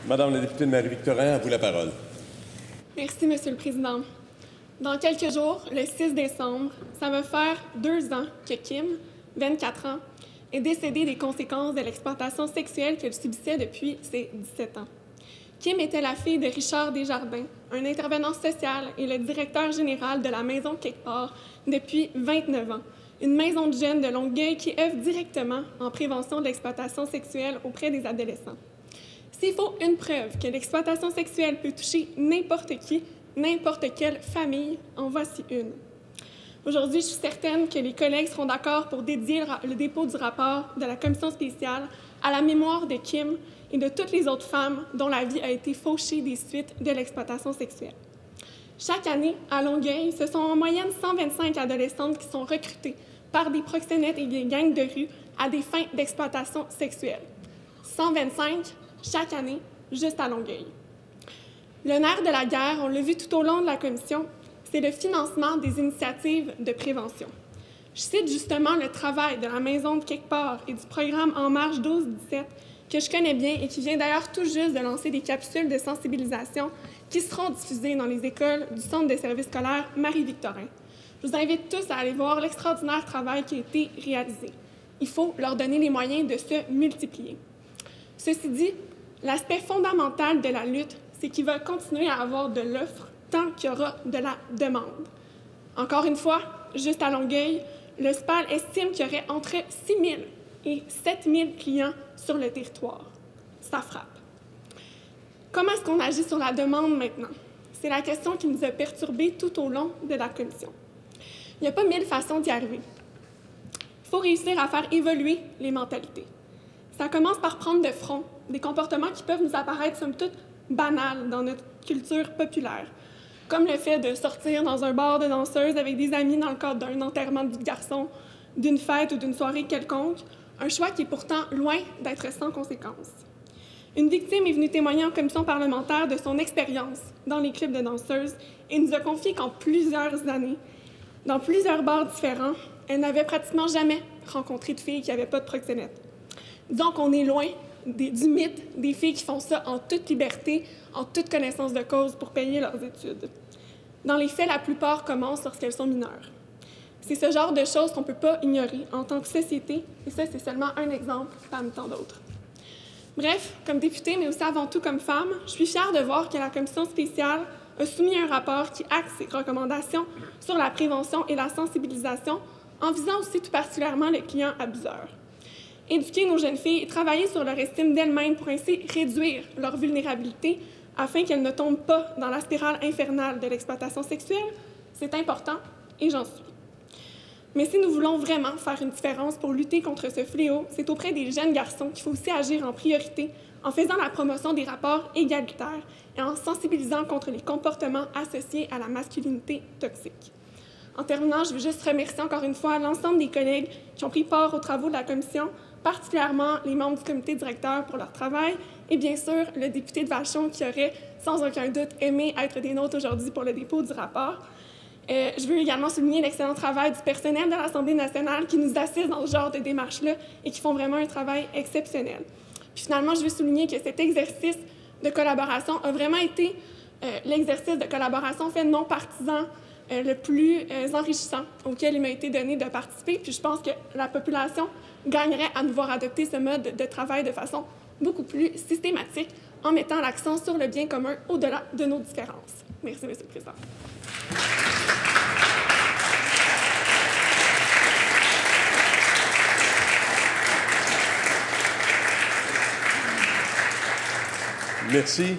Madame la députée de Marie-Victorin, à vous la parole. Merci, Monsieur le Président. Dans quelques jours, le 6 décembre, ça va faire 2 ans que Kim, 24 ans, est décédée des conséquences de l'exploitation sexuelle qu'elle subissait depuis ses 17 ans. Kim était la fille de Richard Desjardins, un intervenant social et le directeur général de la Maison Quelque part depuis 29 ans, une maison de jeunes de Longueuil qui œuvre directement en prévention de l'exploitation sexuelle auprès des adolescents. S'il faut une preuve que l'exploitation sexuelle peut toucher n'importe qui, n'importe quelle famille, en voici une. Aujourd'hui, je suis certaine que les collègues seront d'accord pour dédier le dépôt du rapport de la commission spéciale à la mémoire de Kim et de toutes les autres femmes dont la vie a été fauchée des suites de l'exploitation sexuelle. Chaque année, à Longueuil, ce sont en moyenne 125 adolescentes qui sont recrutées par des proxénètes et des gangs de rue à des fins d'exploitation sexuelle. 125 chaque année, juste à Longueuil. Le nerf de la guerre, on l'a vu tout au long de la commission, c'est le financement des initiatives de prévention. Je cite justement le travail de la Maison de Quelque part et du programme En Marche 12-17, que je connais bien et qui vient d'ailleurs tout juste de lancer des capsules de sensibilisation qui seront diffusées dans les écoles du Centre de services scolaires Marie-Victorin. Je vous invite tous à aller voir l'extraordinaire travail qui a été réalisé. Il faut leur donner les moyens de se multiplier. Ceci dit, l'aspect fondamental de la lutte, c'est qu'il va continuer à avoir de l'offre tant qu'il y aura de la demande. Encore une fois, juste à Longueuil, le SPAL estime qu'il y aurait entre 6 000 et 7 000 clients sur le territoire. Ça frappe. Comment est-ce qu'on agit sur la demande maintenant? C'est la question qui nous a perturbés tout au long de la commission. Il n'y a pas 1000 façons d'y arriver. Il faut réussir à faire évoluer les mentalités. Ça commence par prendre de front des comportements qui peuvent nous apparaître, somme toute, banals dans notre culture populaire, comme le fait de sortir dans un bar de danseuses avec des amis dans le cadre d'un enterrement de vie de garçon, d'une fête ou d'une soirée quelconque, un choix qui est pourtant loin d'être sans conséquence. Une victime est venue témoigner en commission parlementaire de son expérience dans les clubs de danseuses et nous a confié qu'en plusieurs années, dans plusieurs bars différents, elle n'avait pratiquement jamais rencontré de filles qui n'avaient pas de proxénète. Disons qu'on est loin du mythe des filles qui font ça en toute liberté, en toute connaissance de cause pour payer leurs études. Dans les faits, la plupart commencent lorsqu'elles sont mineures. C'est ce genre de choses qu'on ne peut pas ignorer en tant que société, et ça, c'est seulement un exemple parmi tant d'autres. Bref, comme députée, mais aussi avant tout comme femme, je suis fière de voir que la commission spéciale a soumis un rapport qui axe ses recommandations sur la prévention et la sensibilisation, en visant aussi tout particulièrement les clients abuseurs. Éduquer nos jeunes filles et travailler sur leur estime d'elles-mêmes pour ainsi réduire leur vulnérabilité afin qu'elles ne tombent pas dans la spirale infernale de l'exploitation sexuelle, c'est important et j'en suis. Mais si nous voulons vraiment faire une différence pour lutter contre ce fléau, c'est auprès des jeunes garçons qu'il faut aussi agir en priorité en faisant la promotion des rapports égalitaires et en sensibilisant contre les comportements associés à la masculinité toxique. En terminant, je veux juste remercier encore une fois l'ensemble des collègues qui ont pris part aux travaux de la commission, particulièrement les membres du comité directeur pour leur travail et bien sûr le député de Vachon qui aurait sans aucun doute aimé être des nôtres aujourd'hui pour le dépôt du rapport. Je veux également souligner l'excellent travail du personnel de l'Assemblée nationale qui nous assiste dans ce genre de démarche-là et qui font vraiment un travail exceptionnel. Puis finalement, je veux souligner que cet exercice de collaboration a vraiment été l'exercice de collaboration fait non partisan le plus enrichissant auquel il m'a été donné de participer. Puis je pense que la population gagnerait à nous voir adopter ce mode de travail de façon beaucoup plus systématique en mettant l'accent sur le bien commun au-delà de nos différences. Merci, M. le Président. Merci.